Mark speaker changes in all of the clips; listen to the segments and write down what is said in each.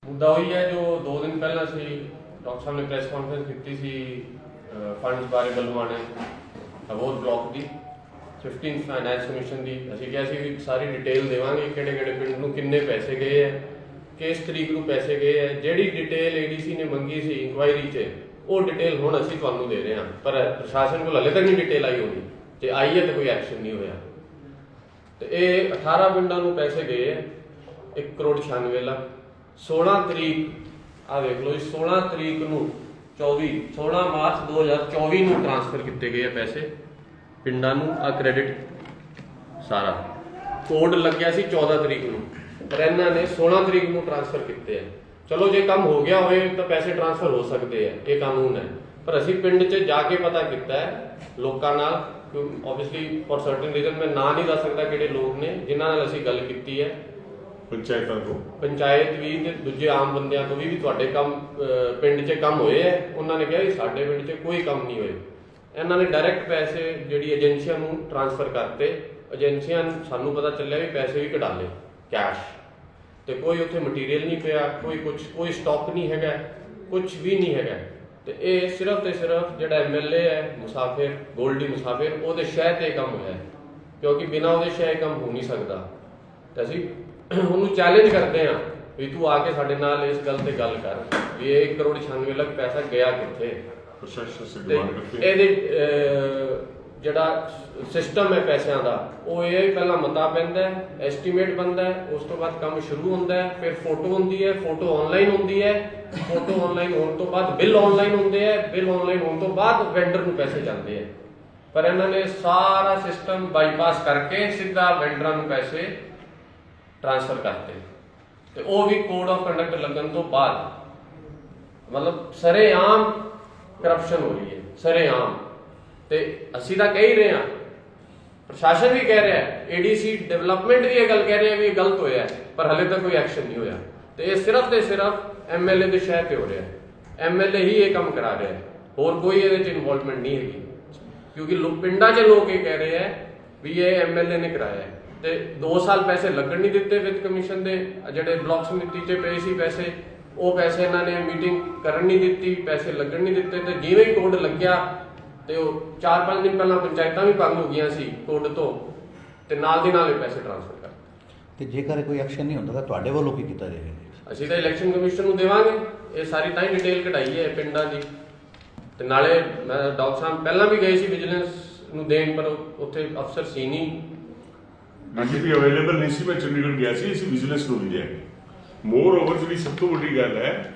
Speaker 1: ਮੁੱਦਾ ਉਹੀ ਹੈ ਜੋ 2 ਦਿਨ ਪਹਿਲਾਂ ਸੀ ਡਾਕਟਰ ਸਾਹਿਬ ਨੇ ਪ੍ਰੈਸ ਕਾਨਫਰੰਸ ਕੀਤੀ ਸੀ ਫੰਡਸ ਬਾਰੇ ਬਲਵਾਣੇ ਅਬੋਧ ਬਲਾਕ ਦੀ 15th ਫਾਈਨੈਂਸ ਕਮਿਸ਼ਨ ਦੀ। ਅਸੀਂ ਕਿਹਾ ਸੀ ਵੀ ਸਾਰੀ ਡਿਟੇਲ ਦੇਵਾਂਗੇ ਕਿਹੜੇ ਕਿਹੜੇ ਪਿੰਡ ਨੂੰ ਕਿੰਨੇ ਪੈਸੇ ਗਏ ਹੈ, ਕਿਸ ਤਰੀਕ ਨੂੰ ਪੈਸੇ ਗਏ ਹੈ। ਜਿਹੜੀ ਡਿਟੇਲ ਏਡੀਸੀ ਨੇ ਮੰਗੀ ਸੀ ਇਨਕੁਆਇਰੀ 'ਚ ਉਹ ਡਿਟੇਲ ਹੁਣ ਅਸੀਂ ਤੁਹਾਨੂੰ ਦੇ ਰਹੇ ਹਾਂ, ਪਰ ਪ੍ਰਸ਼ਾਸਨ ਕੋਲ ਹਲੇ ਤੱਕ ਨਹੀਂ ਡਿਟੇਲ ਆਈ ਹੋਣੀ। ਜੇ ਆਈ ਹੈ ਤਾਂ ਕੋਈ ਐਕਸ਼ਨ ਨਹੀਂ ਹੋਇਆ। ਤੇ ਇਹ 18 ਪਿੰਡਾਂ ਨੂੰ ਪੈਸੇ ਗਏ ਹੈ 1 ਕਰੋੜ 96 ਲੱਖ। 16 ਤਰੀਕ ਆ ਵੇਖ ਲਓ ਜੀ, 16 ਤਰੀਕ ਨੂੰ 16 ਮਾਰਚ 2024 ਨੂੰ ਟ੍ਰਾਂਸਫਰ ਕੀਤੇ ਗਏ ਆ ਪੈਸੇ ਪਿੰਡਾਂ ਨੂੰ। ਆ ਕ੍ਰੈਡਿਟ ਸਾਰਾ ਕੋਡ ਲੱਗਿਆ ਸੀ 14 ਤਰੀਕ ਨੂੰ, ਪਰ ਇਹਨਾਂ ਨੇ 16 ਤਰੀਕ ਨੂੰ ਟ੍ਰਾਂਸਫਰ ਕੀਤੇ ਆ। ਚਲੋ ਜੇ ਕੰਮ ਹੋ ਗਿਆ ਹੋਵੇ ਤਾਂ ਪੈਸੇ ਟ੍ਰਾਂਸਫਰ ਹੋ ਸਕਦੇ ਆ, ਇਹ ਕਾਨੂੰਨ ਹੈ। ਪਰ ਅਸੀਂ ਪਿੰਡ 'ਚ ਜਾ ਕੇ ਪਤਾ ਕੀਤਾ ਹੈ ਲੋਕਾਂ ਨਾਲ, ਓਬਵੀਅਸਲੀ ਫॉर ਸਰਟਨ ਰੀਜ਼ਨ ਮੈਂ ਨਾਂ ਨਹੀਂ ਦੱਸ ਸਕਦਾ ਕਿਹੜੇ ਲੋਕ ਨੇ ਜਿਨ੍ਹਾਂ ਨਾਲ ਅਸੀਂ ਗੱਲ ਕੀਤੀ ਹੈ। ਪੰਚਾਇਤਾਂ ਤੋਂ, ਪੰਚਾਇਤ ਵੀ ਤੇ ਦੂਜੇ ਆਮ ਬੰਦਿਆਂ ਤੋਂ ਵੀ ਤੁਹਾਡੇ ਕੰਮ ਪਿੰਡ 'ਚ ਕੰਮ ਹੋਏ ਹੈ। ਉਹਨਾਂ ਨੇ ਕਿਹਾ ਵੀ ਸਾਡੇ ਪਿੰਡ 'ਚ ਕੋਈ ਕੰਮ ਨਹੀਂ ਹੋਏ। ਇਹਨਾਂ ਨੇ ਡਾਇਰੈਕਟ ਪੈਸੇ ਜਿਹੜੀ ਏਜੰਸੀਆਂ ਨੂੰ ਟ੍ਰਾਂਸਫਰ ਕਰਤੇ। ਏਜੰਸੀਆਂ ਸਾਨੂੰ ਪਤਾ ਚੱਲਿਆ ਵੀ ਪੈਸੇ ਵੀ ਕਢਾ ਲਏ ਕੈਸ਼, ਤੇ ਕੋਈ ਉੱਥੇ ਮਟੀਰੀਅਲ ਨਹੀਂ ਪਿਆ, ਕੋਈ ਸਟਾਕ ਨਹੀਂ ਹੈਗਾ, ਕੁਝ ਵੀ ਨਹੀਂ ਹੈਗਾ। ਤੇ ਇਹ ਸਿਰਫ ਤੇ ਸਿਰਫ ਜਿਹੜਾ ਐਮਐਲਏ ਹੈ ਮੁਸਾਫਿਰ ਗੋਲਡੀ ਮੁਸਾਫਿਰ, ਉਹਦੇ ਸ਼ਹਿ ਤੇ ਕੰਮ ਹੋਇਆ, ਕਿਉਂਕਿ ਬਿਨਾਂ ਉਹਦੇ ਸ਼ਹਿ ਕੰਮ ਹੋ ਨਹੀਂ ਸਕਦਾ। ਤੇ ਅਸੀਂ ਉਹਨੂੰ ਚੈਲੰਜ ਕਰਦੇ ਹਾਂ ਵੀ ਤੂੰ ਆ ਕੇ ਸਾਡੇ ਨਾਲ ਇਸ ਗੱਲ ਤੇ ਗੱਲ ਕਰ ਵੀ ਇਹ 1 ਕਰੋੜ 96 ਲੱਖ ਪੈਸਾ ਗਿਆ ਕਿੱਥੇ। ਇਹਦੇ ਜਿਹੜਾ ਸਿਸਟਮ ਹੈ ਪੈਸਿਆਂ ਦਾ ਉਹ ਇਹ ਹੈ, ਪਹਿਲਾਂ ਮਤਾ ਪੈਂਦਾ ਹੈ, ਐਸਟੀਮੇਟ ਬਣਦਾ ਹੈ, ਉਸ ਤੋਂ ਬਾਅਦ ਕੰਮ ਸ਼ੁਰੂ ਹੁੰਦਾ ਹੈ, ਫਿਰ ਫੋਟੋ ਹੁੰਦੀ ਹੈ, ਫੋਟੋ ਆਨਲਾਈਨ ਹੁੰਦੀ ਹੈ, ਫੋਟੋ ਆਨਲਾਈਨ ਹੋਣ ਤੋਂ ਬਾਅਦ ਬਿੱਲ ਆਨਲਾਈਨ ਹੁੰਦੇ ਹੈ, ਬਿੱਲ ਆਨਲਾਈਨ ਹੋਣ ਤੋਂ ਬਾਅਦ ਵੈਂਡਰ ਨੂੰ ਪੈਸੇ ਜਾਂਦੇ ਹੈ। ਪਰ ਇਹਨਾਂ ਨੇ ਸਾਰਾ ਸਿਸਟਮ ਬਾਈਪਾਸ ਕਰਕੇ ਸਿੱਧਾ ਵੈਂਡਰਾਂ ਨੂੰ ਪੈਸੇ ਟ੍ਰਾਂਸਫਰ ਕਰਤੇ, ਤੇ ਉਹ ਵੀ ਕੋਡ ਆਫ ਕੰਡਕਟ ਲੱਗਣ ਤੋਂ ਬਾਅਦ। ਮਤਲਬ ਸਰੇਆਮ ਕਰਪਸ਼ਨ ਹੋ ਰਹੀ ਹੈ, ਸਰੇਆਮ। ਤੇ ਅਸੀਂ ਤਾਂ ਕਹਿ ਹੀ ਰਹੇ ਹਾਂ, ਪ੍ਰਸ਼ਾਸਨ ਵੀ ਕਹਿ ਰਿਹਾ ਹੈ, ਏਡੀਸੀ ਡਿਵੈਲਪਮੈਂਟ ਵੀ ਇਹ ਗੱਲ ਕਹਿ ਰਿਹਾ ਵੀ ਇਹ ਗਲਤ ਹੋਇਆ, ਪਰ ਹਲੇ ਤੱਕ ਕੋਈ ਐਕਸ਼ਨ ਨਹੀਂ ਹੋਇਆ। ਤੇ ਇਹ ਸਿਰਫ ਤੇ ਸਿਰਫ ਐਮਐਲਏ ਦੇ ਸ਼ਹਿ ਤੇ ਹੋ ਰਿਹਾ ਹੈ। ਐਮਐਲਏ ਹੀ ਇਹ ਕੰਮ ਕਰਾ ਰਿਹਾ ਹੈ, ਹੋਰ ਕੋਈ ਇਹਦੇ 'ਚ ਇਨਵੋਲਵਮੈਂਟ ਨਹੀਂ ਹੈਗੀ। ਕਿਉਂਕਿ ਪਿੰਡਾਂ 'ਚ ਲੋਕ ਇਹ ਕਹਿ ਰਹੇ ਹੈ ਵੀ ਇਹ ਐਮਐਲਏ ਨੇ ਕਰਾਇਆ ਹੈ। ਤੇ 2 ਸਾਲ ਪੈਸੇ ਲੱਗਣ ਨਹੀਂ ਦਿੱਤੇ ਵਿੱਤ ਕਮਿਸ਼ਨ ਦੇ, ਜਿਹੜੇ ਬਲਾਕ ਸਮਿਤੀ 'ਚ ਪਏ ਸੀ ਪੈਸੇ, ਉਹ ਪੈਸੇ ਇਹਨਾਂ ਨੇ ਮੀਟਿੰਗ ਕਰਨ ਨਹੀਂ ਦਿੱਤੀ, ਪੈਸੇ ਲੱਗਣ ਨਹੀਂ ਦਿੱਤੇ। ਤੇ ਜਿਵੇਂ ਹੀ ਕੋਡ ਲੱਗਿਆ ਤੇ ਉਹ 4-5 ਦਿਨ ਪਹਿਲਾਂ ਪੰਚਾਇਤਾਂ ਵੀ ਬੰਦ ਹੋ ਗਈਆਂ ਸੀ ਕੋਡ ਤੋਂ, ਤੇ ਨਾਲ ਦੀ ਨਾਲ ਇਹ ਪੈਸੇ ਟ੍ਰਾਂਸਫਰ ਕਰ।
Speaker 2: ਤੇ ਜੇਕਰ ਕੋਈ ਐਕਸ਼ਨ ਨਹੀਂ ਹੁੰਦਾ ਤਾਂ ਤੁਹਾਡੇ ਵੱਲੋਂ ਕੀ ਕੀਤਾ ਜਾਏਗਾ?
Speaker 1: ਅਸੀਂ ਤਾਂ ਇਲੈਕਸ਼ਨ ਕਮਿਸ਼ਨ ਨੂੰ ਦੇਵਾਂਗੇ ਇਹ ਸਾਰੀ ਤਾਂ ਹੀ ਡਿਟੇਲ ਕਢਾਈ ਹੈ ਪਿੰਡਾਂ ਦੀ। ਤੇ ਨਾਲੇ ਮੈਂ ਡਾਕਟਰ ਸਾਹਿਬ ਪਹਿਲਾਂ ਵੀ ਗਏ ਸੀ ਵਿਜੀਲੈਂਸ ਨੂੰ ਦੇਣ, ਪਰ ਉੱਥੇ ਅਫਸਰ ਸੀ ਨਹੀਂ,
Speaker 3: ਡੀਜੀਪੀ ਅਵੇਲੇਬਲ ਨਹੀਂ ਸੀ। ਮੈਂ ਚੰਡੀਗੜ੍ਹ ਗਿਆ ਸੀ, ਅਸੀਂ ਵਿਜੀਲੈਂਸ ਨੂੰ ਵੀ ਲਿਆ। ਮੋਰ ਓਵਰ ਜਿਹੜੀ ਸਭ ਤੋਂ ਵੱਡੀ ਗੱਲ ਹੈ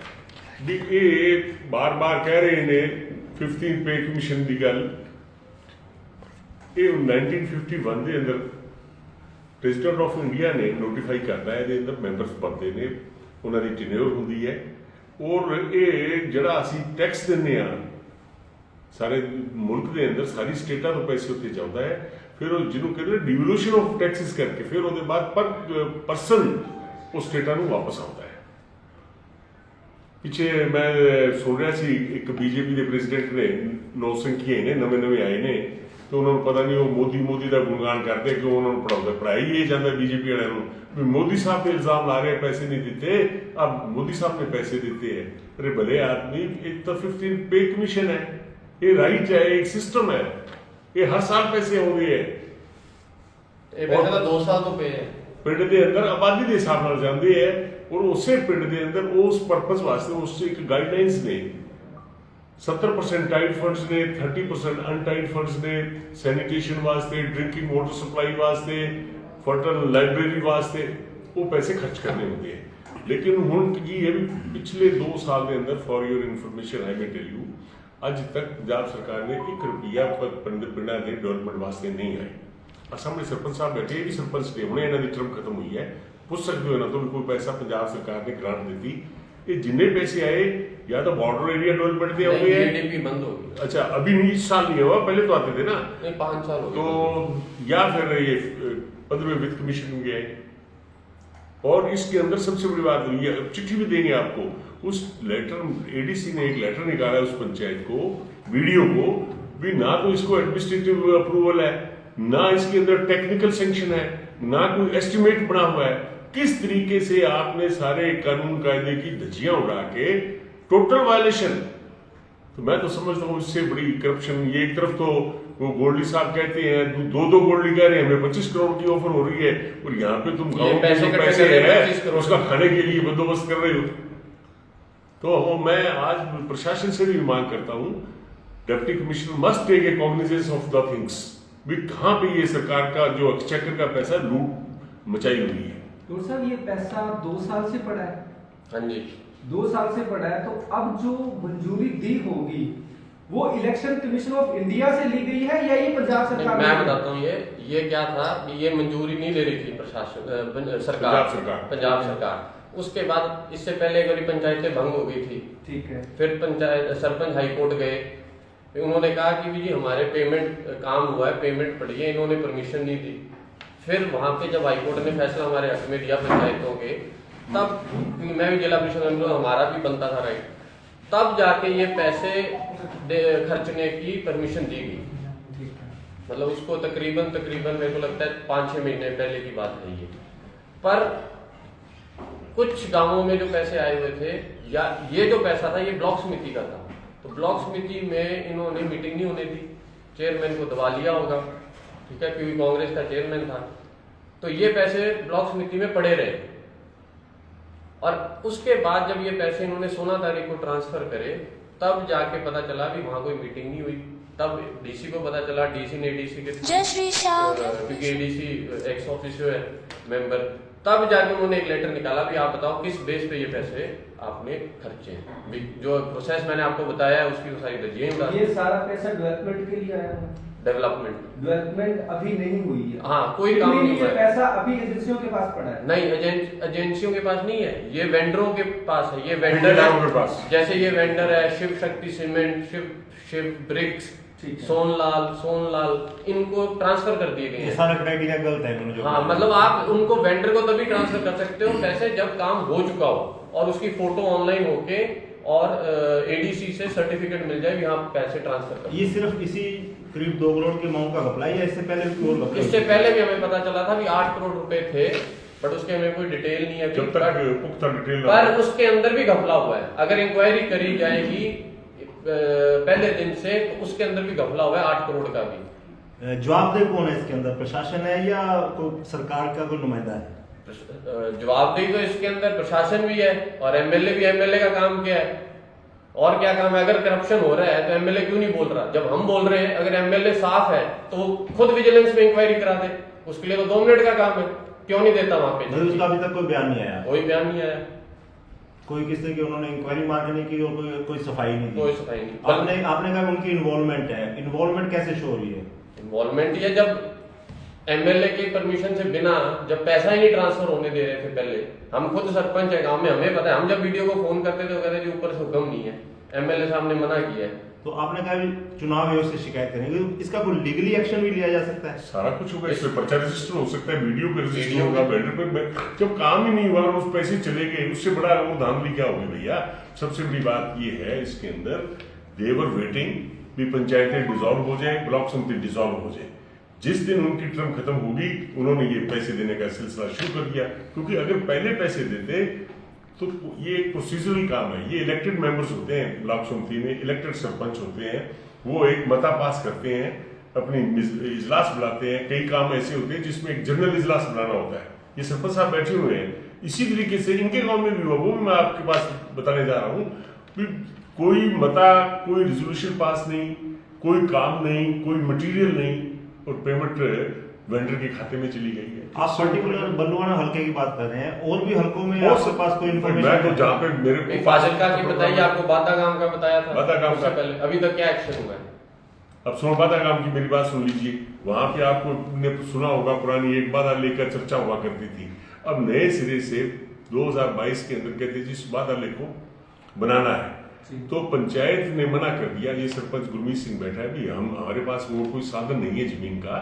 Speaker 3: ਵੀ ਇਹ ਬਾਰ-ਬਾਰ ਕਹਿ ਰਹੇ ਨੇ 15th ਪੇ ਕਮਿਸ਼ਨ ਦੀ ਗੱਲ। ਇਹ 1951 ਦੇ ਅੰਦਰ ਪ੍ਰੈਜ਼ੀਡੈਂਟ ਆਫ ਇੰਡੀਆ ਨੇ ਨੋਟੀਫਾਈ ਕਰਦਾ ਹੈ, ਇਹਦੇ ਅੰਦਰ ਮੈਂਬਰਸ ਬਣਦੇ ਨੇ, ਉਹਨਾਂ ਦੀ ਟੈਨਿਓਰ ਹੁੰਦੀ ਹੈ। ਔਰ ਇਹ ਜਿਹੜਾ ਅਸੀਂ ਟੈਕਸ ਦਿੰਦੇ ਹਾਂ ਸਾਰੇ ਮੁਲਕ ਦੇ ਅੰਦਰ, ਸਾਰੀ ਸਟੇਟਾਂ ਤੋਂ ਪੈਸੇ ਉੱਤੇ ਜਾਂਦਾ ਹੈ। ਫਿਰ ਉਹ ਜਿਹਨੂੰ ਕਹਿੰਦੇ ਡਿਵੋਲੂਸ਼ਨ ਆਫ ਟੈਕਸਿਸ ਕਰਕੇ ਫਿਰ ਉਹਦੇ ਬਾਅਦ ਪਰ ਪਰਸਨ ਉਹ ਸਟੇਟਾਂ ਨੂੰ ਵਾਪਸ ਆਉਂਦਾ ਹੈ। ਪਿੱਛੇ ਮੈਂ ਸੁਣ ਰਿਹਾ ਸੀ ਇੱਕ ਬੀਜੇਪੀ ਦੇ ਪ੍ਰੈਜ਼ੀਡੈਂਟ ਨੇ, ਨੌ ਸੰਖੀਏ ਨੇ, ਨਵੇਂ ਆਏ ਨੇ, ਤੇ ਉਹਨਾਂ ਨੂੰ ਪਤਾ ਨਹੀਂ ਉਹ ਮੋਦੀ ਦਾ ਗੁਣਗਾਨ ਕਰਦੇ ਕਿ ਉਹਨਾਂ ਨੂੰ ਪੜਾਈ ਇਹ ਜਾਂਦਾ ਬੀਜੇਪੀ ਵਾਲਿਆਂ ਨੂੰ ਵੀ ਮੋਦੀ ਸਾਹਿਬ ਤੇ ਇਲਜ਼ਾਮ ਲਾ ਰਹੇ ਪੈਸੇ ਨਹੀਂ ਦਿੱਤੇ, अब मोदी साहब ने पैसे देते हैं। अरे भले आदमी, एक तो 15th पे कमीशन है, ये राइट है, एक सिस्टम है, ये हर साल पैसे हो गए
Speaker 1: ਇਹ ਪੈਸੇ ਤਾਂ 2 ਸਾਲ ਤੋਂ ਪਏ ਹੈ।
Speaker 3: ਪਿੰਡ ਦੇ ਅੰਦਰ ਆਬਾਦੀ ਦੇ ਹਿਸਾਬ ਨਾਲ ਜਾਂਦੇ ਹੈ, ਔਰ ਉਸੇ ਪਿੰਡ ਦੇ ਅੰਦਰ ਉਸ ਪਰਪਸ ਵਾਸਤੇ ਉਸ ਇੱਕ ਗਾਈਡਲਾਈਨਸ ਨੇ। 70% ਟਾਈਡ ਫੰਡਸ ਨੇ, 30% ਅਨਟਾਈਡ ਫੰਡਸ ਨੇ, ਸੈਨੀਟੇਸ਼ਨ ਵਾਸਤੇ, ਡਰਿੰਕਿੰਗ ਵਾਟਰ ਸਪਲਾਈ ਵਾਸਤੇ, ਫਰਟਲ ਲਾइब्रेरी ਵਾਸਤੇ ਉਹ ਪੈਸੇ ਖਰਚ ਕਰਨੇ ਹੁੰਦੇ ਹੈ। ਲੇਕਿਨ ਹੁਣ ਕੀ ਹੈ ਵੀ ਪਿਛਲੇ 2 ਸਾਲ ਦੇ ਅੰਦਰ, for your information I may tell you, ਅੱਜ ਤੱਕ ਪੰਜਾਬ ਸਰਕਾਰ ਨੇ 1 ਰੁਪਿਆ ਪਿੰਡਾਂ ਦੇ ਡਿਵੈਲਪਮੈਂਟ ਵਾਸਤੇ ਨਹੀਂ ਆਈ। ਸਾਹਮਣੇ ਸਰਪੰਚ ਸਾਹਿਬ ਬੈਠੇ, ਇਹ ਵੀ ਸਰਪੰਚ ਨੇ, ਹੁਣੇ ਇਹਨਾਂ ਦੀ ਟਰਮ ਖਤਮ ਹੋਈ ਹੈ, ਪੁੱਛ ਸਕਦੇ ਹੋ ਇਹਨਾਂ ਤੋਂ ਕੋਈ ਪੈਸਾ ਪੰਜਾਬ ਸਰਕਾਰ ਨੇ ਗ੍ਰਾਂਟ ਦਿੱਤੀ। ਇਹ ਜਿੰਨੇ पैसे आए या तो बॉर्डर एरिया डेवलपमेंट के हुए हैं,
Speaker 1: जीडीपी बंद हो गई।
Speaker 3: अच्छा अभी नहीं, इस साल नहीं हुआ, पहले तो आते थे ना,
Speaker 1: नहीं 5 साल हो गए।
Speaker 3: तो या फिर ये 15वें वित्त कमीशन में गए। और इसके अंदर सबसे बड़ी बात हुई है, चिट्ठी भी देंगे आपको, उस लेटर एडीसी ने एक लेटर निकाला उस पंचायत को, वीडियो को भी, ना तो इसको एडमिनिस्ट्रेटिव अप्रूवल है, ना इसके अंदर टेक्निकल सैंक्शन है, ना कोई एस्टिमेट बना हुआ है, किस तरीके से आपने सारे कानून कायदे की धज्जियां उड़ा के टोटल वायलेशन। तो मैं तो समझता हूँ इससे बड़ी करप्शन। ये एक तरफ तो वो गोल्डी साहब कहते हैं दो गोल्डी कह रहे हैं, हमें 25 करोड़ की ऑफर हो रही है, और यहाँ पे तुम गाँव के जो पैसे है उसका खाने के लिए बंदोबस्त कर रहे हो। तो मैं आज प्रशासन से भी मांग करता हूँ, deputy commissioner must take a cognisance of the things भी कहाँ पे ये सरकार का जो एक्सचेकर का पैसा लूट मचाई हुई है।
Speaker 4: तो सर ये पैसा 2 साल से पड़ा है।
Speaker 1: हाँ जी,
Speaker 4: 2 साल से पड़ा है, तो अब जो मंजूरी दी होगी वो इलेक्शन कमीशन ऑफ इंडिया से ली गई है या ये पंजाब सरकार?
Speaker 1: मैं बताता हूँ ये क्या था, ये मंजूरी नहीं ले रही थी प्रशासन सरकार पंजाब सरकार। उसके बाद इससे पहले कभी पंचायतें भंग हो गई थी, ठीक है, फिर पंचायत सरपंच हाई कोर्ट गए, उन्होंने कहा कि जी हमारे पेमेंट काम हुआ है, पेमेंट पड़ी है, इन्होंने परमिशन नहीं दी। फिर वहां पे जब हाई कोर्ट ने फैसला हमारे हक में दिया पंचायतों के, तब मैं भी जिला परिषद मेंबर, हमारा भी बनता था राइट, तब जाके ये पैसे खर्चने की परमिशन दी गई। मतलब उसको तकरीबन मेरे को लगता है 5-6 महीने पहले की बात है ये। पर कुछ गांवों में जो पैसे आए हुए थे, या ये जो पैसा था ये ब्लॉक समिति का था, तो ब्लॉक समिति में इन्होंने मीटिंग नहीं होने दी, चेयरमैन को दबा लिया होगा, ठीक है, क्योंकि कांग्रेस का चेयरमैन था। तो ये पैसे ब्लॉक समिति में पड़े रहे, और उसके बाद जब ये पैसे इन्होंने 16 तारीख को ट्रांसफर करे, तब जाके पता चला भी वहां कोई मीटिंग नहीं हुई। तब डीसी को पता चला, डीसी ने एडीसी के, क्योंकि एडीसी एक्स ऑफिशियो है मेंबर, तब जाके उन्होंने एक लेटर निकाला भी आप बताओ किस बेस पे ये पैसे आपने खर्चे हैं। जो प्रोसेस मैंने आपको बताया है उसकी तो सारी दर्जियां,
Speaker 4: ये सारा पैसा डेवलपमेंट के लिए आया है। डेवलपमेंट अभी नहीं हुई है।
Speaker 1: हाँ, कोई काम नहीं हुआ है।
Speaker 4: पैसा अभी एजेंसियों के पास पड़ा है।
Speaker 1: नहीं, एजेंसियों के पास नहीं है, ये वेंडरों के पास है। ये वेंडर है, जैसे ये वेंडर है शिव शक्ति सीमेंट, शिव ब्रिक्स, सोनलाल, इनको ट्रांसफर कर दिए गए हैं।
Speaker 5: सारा क्राइटेरिया गलत है।
Speaker 1: हाँ, मतलब आप उनको वेंडर को तभी ट्रांसफर कर सकते हो पैसे जब काम हो चुका हो और उसकी फोटो ऑनलाइन होके और एडीसी से सर्टिफिकेट मिल जाए, यहाँ पैसे ट्रांसफर कर।
Speaker 5: ये सिर्फ इसी करीब 2 करोड़ के अमाउंट का घपला है, इससे पहले भी और घपला?
Speaker 1: इससे पहले भी हमें पता चला था भी 8 करोड़ रुपए थे, बट उसके हमें कोई डिटेल नहीं है,
Speaker 3: जब तक पुख्ता डिटेल
Speaker 1: पर उसके अंदर भी घपला हुआ है। अगर इंक्वायरी करी जाएगी पहले दिन से, तो उसके अंदर भी घपला हुआ है 8 करोड़ का भी।
Speaker 5: जवाबदेह कौन है इसके अंदर, प्रशासन है या कोई सरकार का कोई नुमाइंदा है?
Speaker 1: जवाबदेही तो इसके अंदर प्रशासन भी है और एमएलए भी। एमएलए का काम क्या है और क्या काम है? अगर करप्शन हो रहा है तो एमएलए क्यों नहीं बोल रहा? जब हम बोल रहे हैं, अगर एमएलए साफ है तो खुद विजिलेंस में इंक्वायरी करा दे, उसके लिए तो 2 मिनट का काम है, क्यों नहीं देता वहां पे?
Speaker 5: उसका अभी तक कोई बयान नहीं आया।
Speaker 1: कोई बयान नहीं आया,
Speaker 5: कोई किसी की उन्होंने इंक्वायरी मांगने की और कोई सफाई नहीं दी।
Speaker 1: कोई सफाई नहीं।
Speaker 5: आपने कहा उनकी इन्वॉल्वमेंट है, इन्वॉल्वमेंट कैसे शो हो रही है?
Speaker 1: इन्वॉल्वमेंट ये जब एमएलए की परमिशन से बिना, जब पैसा ही नहीं ट्रांसफर होने दे रहे थे पहले, हम खुद सरपंच है गांव में, हमें पता है, हम जब वीडियो को फोन करते थे वो कहते थे ऊपर से हुक्म नहीं है, एमएलए साहब ने मना किया है।
Speaker 5: तो आपने कहा चुनाव आयोग से शिकायत करेंगे, इसका कोई लीगली एक्शन भी लिया जा सकता है?
Speaker 3: सारा कुछ होगा, इसमें पर्चा रजिस्टर हो सकता है, वीडियो पे रजिस्टर होगा, वेंडर पे। जब काम ही नहीं हुआ और उस पैसे चले गए, उससे बड़ा वो धांधली क्या होगी भैया? सबसे बड़ी बात ये है इसके अंदर, देवर वेटिंग भी पंचायतें डिसॉल्व हो जाए, ब्लॉक समिति डिसॉल्व हो जाए। जिस दिन उनकी टर्म खत्म होगी, उन्होंने ये पैसे देने का सिलसिला शुरू कर दिया, क्योंकि अगर पहले पैसे देते तो ये एक प्रोसीजरल काम है। ये इलेक्टेड मेंबर्स होते हैं ब्लॉक समिति में, इलेक्टेड सरपंच होते हैं, वो एक मता पास करते हैं, अपनी इजलास बुलाते हैं। कई काम ऐसे होते हैं जिसमें एक जनरल इजलास बुलाना होता है। ये सरपंच साहब बैठे हुए हैं, इसी तरीके से इनके गांव में भी हुआ, वो भी मैं आपके पास बताने जा रहा हूँ। कोई मता, कोई रिजोल्यूशन पास नहीं, कोई काम नहीं, कोई मटीरियल नहीं, और पेमेंट वेंडर के खाते में चली गई है।
Speaker 5: आप पर्टिकुलर बलुआना हल्के की बात कर रहे हैं, और भी हल्कों में आपके पास कोई इन्फॉर्मेशन?
Speaker 3: मैं तो जहाँ पे मेरे को
Speaker 1: फाजिलका की बताइए, आपको बादा गांव का बताया था,
Speaker 3: बादा गांव
Speaker 1: उससे पहले अभी तक क्या एक्शन हुआ है?
Speaker 3: अब सुनो, बादा गांव की मेरी बात सुन लीजिए। वहां पे आपको ने सुना होगा, पुरानी एक बाधा लेकर चर्चा हुआ करती थी। अब नए सिरे से 2022 के अंदर कहते जी बाधा लेख को बनाना है, तो पंचायत ने मना कर दिया। ये सरपंच गुरमीत सिंह बैठा है भी, हम हमारे पास वो कोई साधन नहीं है जमीन का,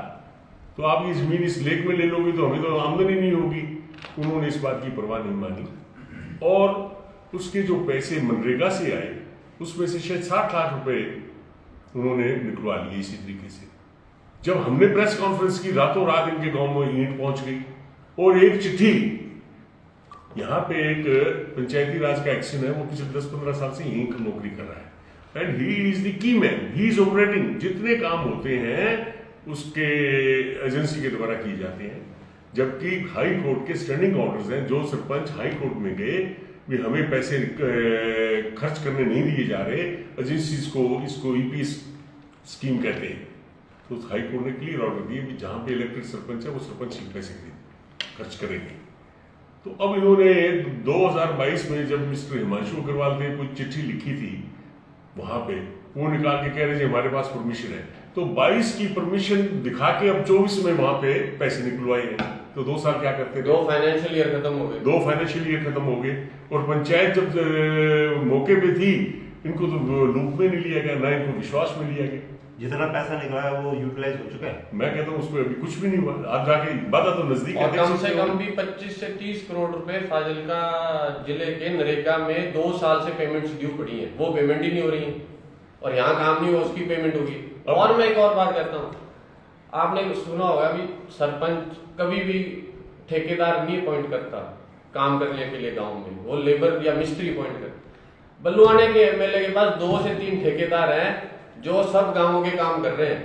Speaker 3: तो आप ये जमीन इस लेख में ले लोगे तो हमें तो आमदनी नहीं होगी। उन्होंने इस बात की परवाह नहीं मानी, और उसके जो पैसे मनरेगा से आए उसमें से शायद 60 लाख रुपए उन्होंने निकलवा लिए इसी तरीके से। जब हमने प्रेस कॉन्फ्रेंस की, रातों रात इनके गांव में ईंट पहुंच गई, और एक चिट्ठी यहाँ पे एक पंचायती राज का एक्शन है, वो पिछले 10-15 साल से यहीं नौकरी कर रहा है and he is the key man, he is operating. जितने काम होते हैं उसके एजेंसी के द्वारा किए जाते हैं, जबकि हाई कोर्ट के स्टैंडिंग ऑर्डर्स हैं। जो सरपंच हाई कोर्ट में गए भी हमें पैसे खर्च करने नहीं दिए जा रहे, एजेंसीज को इसको ईपीएस स्कीम कहते हैं, तो हाई कोर्ट ने क्लियर ऑर्डर दिए कि जहां पे इलेक्टेड सरपंच है वो सरपंच ही पैसे खर्च करेंगे। तो अब इन्होंने 2022 में जब मिस्टर हिमांशु अग्रवाल ने कोई चिट्ठी लिखी थी वहां पे, वो निकाल के कह रहे थे हमारे पास परमिशन है, तो 22 की परमिशन दिखा के अब 24 में वहां पे पैसे निकलवाए हैं। तो 2 साल क्या करते थे?
Speaker 1: 2 फाइनेंशियल ईयर खत्म हो गए।
Speaker 3: 2 फाइनेंशियल ईयर खत्म हो गए और पंचायत जब मौके पे थी इनको तो लूप में नहीं लिया गया, ना इनको विश्वास में लिया गया।
Speaker 5: जितना पैसा निकला है वो यूटिलाइज हो चुका है।
Speaker 3: मैं कहता हूँ उसमें अभी कुछ भी नहीं हुआ, आज जाके बात तो नजदीक है।
Speaker 1: और कम से कम भी 25 से 30 करोड़ रुपए फाजिल्का जिले के नरेगा में 2 साल से पेमेंट्स ड्यू पड़ी हैं, वो पेमेंट ही नहीं हो रही है और यहाँ काम नहीं हुआ उसकी पेमेंट होगी। और मैं एक और बात कहता हूँ, आपने सुना होगा भी सरपंच कभी भी ठेकेदार नहीं अपॉइंट करता काम करने के लिए गांव में, वो लेबर या मिस्त्री अपॉइंट करता। बल्लुआने के एमएलए के पास 2 से 3 ठेकेदार हैं जो सब गांवों के काम कर रहे हैं,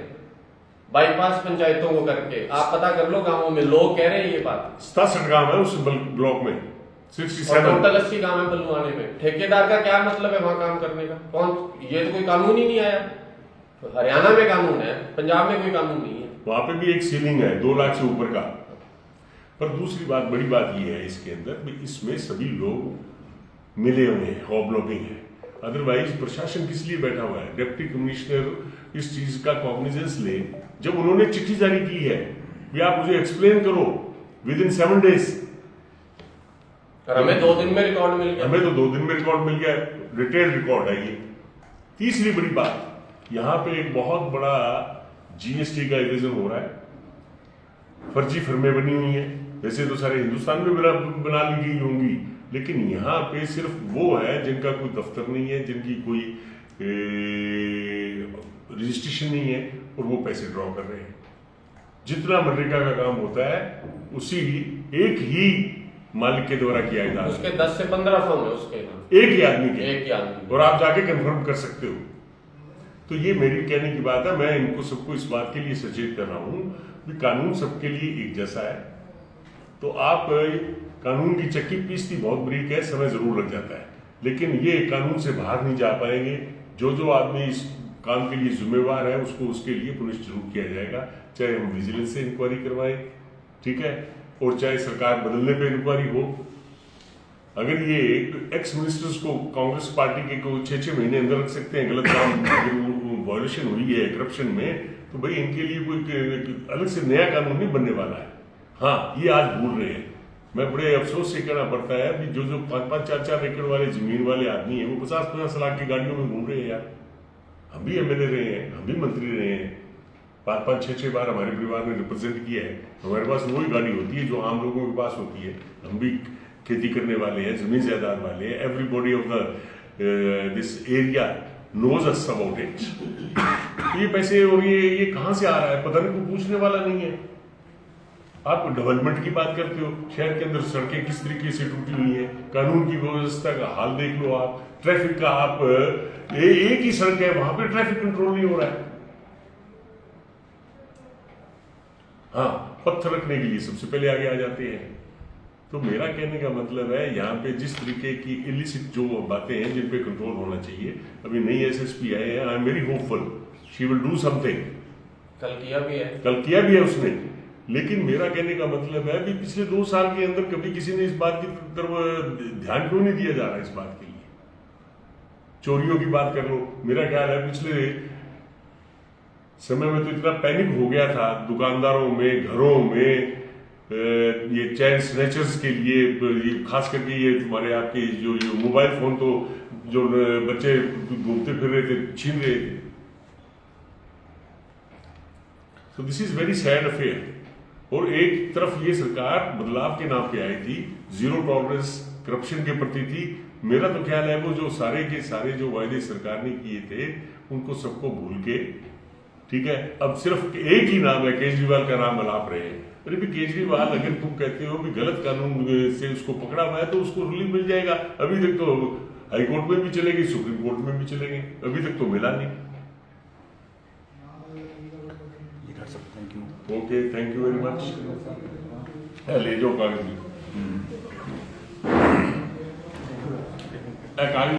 Speaker 1: बाईपास पंचायतों को करके। आप पता कर लो, गांवों में लोग कह रहे हैं ये बात।
Speaker 3: 67 गांव है उस ब्लॉक में, 67
Speaker 1: टोटल 80 गांव है बल्लुआने में। ठेकेदार का क्या मतलब है वहां काम करने का? कौन, ये तो कोई कानून ही नहीं आया। हरियाणा में कानून है, पंजाब में कोई कानून नहीं है।
Speaker 3: वहां पे भी एक सीलिंग है 2 लाख से ऊपर का। पर दूसरी बात, बड़ी बात ये है इसके अंदर, इसमें सभी लोग मिले हुए हैं, हॉबलॉबिंग है। अदरवाइज प्रशासन किस लिए बैठा हुआ है? डिप्टी कमिश्नर इस चीज का कॉग्निजेंस ले। जब उन्होंने चिट्ठी जारी की है कि आप मुझे एक्सप्लेन करो विद इन 7 डेज,
Speaker 1: और हमें 2 दिन में रिकॉर्ड मिल गया।
Speaker 3: हमें तो 2 दिन में रिकॉर्ड मिल गया, डिटेल रिकॉर्ड है ये। तीसरी बड़ी बात, यहाँ पे एक बहुत बड़ा जीएसटी का इवेजन हो रहा है, फर्जी फर्में बनी हुई हैं। वैसे तो सारे हिंदुस्तान में बना ली गई होंगी, लेकिन यहाँ पे सिर्फ वो है जिनका कोई दफ्तर नहीं है, जिनकी कोई रजिस्ट्रेशन नहीं है, और वो पैसे ड्रॉ कर रहे हैं। जितना मनरेगा का काम होता है उसी एक ही मालिक के द्वारा किया जाता है।
Speaker 1: उसके 10 से 15 फॉर्म है उसके,
Speaker 3: एक ही आदमी के,
Speaker 1: एक ही आदमी,
Speaker 3: और आप जाके कंफर्म कर सकते हो। तो ये मेरी कहने की बात है। मैं इनको सबको इस बात के लिए सचेत कर रहा हूं कि कानून सबके लिए एक जैसा है। तो आप कानून की चक्की पीसती बहुत बरीक है, समय जरूर लग जाता है, लेकिन ये कानून से बाहर नहीं जा पाएंगे। जो आदमी इस काम के लिए जिम्मेवार है उसको उसके लिए पुनिश जरूर किया जाएगा, चाहे हम विजिलेंस से इंक्वायरी करवाएं, ठीक है, और चाहे सरकार बदलने पे इंक्वायरी हो। अगर ये एक्स मिनिस्टर्स को कांग्रेस पार्टी के को 6-6 महीने अंदर रख सकते हैं, गलत काम वायलेशन हुई है करप्शन में, तो भाई इनके लिए कोई अलग से नया कानून नहीं बनने वाला है। हाँ, ये आज भूल रहे हैं। मैं बड़े अफसोस से कहना पड़ता है कि जो 5-5, 4-4 एकड़ वाले जमीन वाले आदमी हैं वो 50-50 लाख की गाड़ियों में घूम रहे हैं यार। हम भी एमएलए रहे हैं, हम भी मंत्री रहे हैं, 5-5, 6-6 बार हमारे परिवार ने रिप्रेजेंट किया है। हमारे पास वही गाड़ी होती है जो आम लोगों के पास होती है। हम भी खेती करने वाले हैं, जमीन जायदाद वाले हैं। Everybody of the this area knows us about it. ये पैसे और ये कहां से आ रहा है पता नहीं, कोई पूछने वाला नहीं है। आप डेवलपमेंट की बात करते हो, शहर के अंदर सड़कें किस तरीके से टूटी हुई हैं, कानून की व्यवस्था का हाल देख लो आप, ट्रैफिक का आप एक ही सड़क है वहां पे ट्रैफिक कंट्रोल नहीं हो रहा है। हाँ, पत्थर रखने के लिए सबसे पहले आगे आ जाते हैं। तो मेरा कहने का मतलब है यहाँ पे जिस तरीके की इलिसिट जो बातें हैं जिन पे कंट्रोल होना चाहिए, अभी नई एसएसपी आए हैं, I am very hopeful she will do something. कल किया भी है उसने, लेकिन मेरा कहने का मतलब है भी पिछले 2 साल के अंदर कभी किसी ने इस बात की तरफ ध्यान क्यों नहीं दिया जा रहा इस बात के लिए। चोरियों की बात कर लो, मेरा ख्याल है पिछले समय में तो इतना पैनिक हो गया था दुकानदारों में, घरों में, ये चैन स्नैचर्स के लिए, खास करके ये तुम्हारे आपके जो मोबाइल फोन तो जो बच्चे घूमते फिर रहे थे छीन रहे थे। So this is very sad affair. और एक तरफ ये सरकार बदलाव के नाम पे आई थी, जीरो टॉलरेंस करप्शन के प्रति थी। मेरा तो ख्याल है वो जो सारे के सारे जो वायदे सरकार ने किए थे उनको सबको भूल के, ठीक है, अब सिर्फ एक ही नाम है, केजरीवाल का नाम अलाप रहे हैं। अरे भी केजरीवाल, अगर तुम कहते हो भी गलत कानून से उसको पकड़ा हुआ है तो उसको रूलिंग मिल जाएगा। अभी तक तो हाई कोर्ट में भी चलेगी, सुप्रीम कोर्ट में भी चलेगी, अभी तक तो मिला नहीं।
Speaker 2: Thank you.
Speaker 3: Okay, thank you very much. ले जाओ कागज। कागज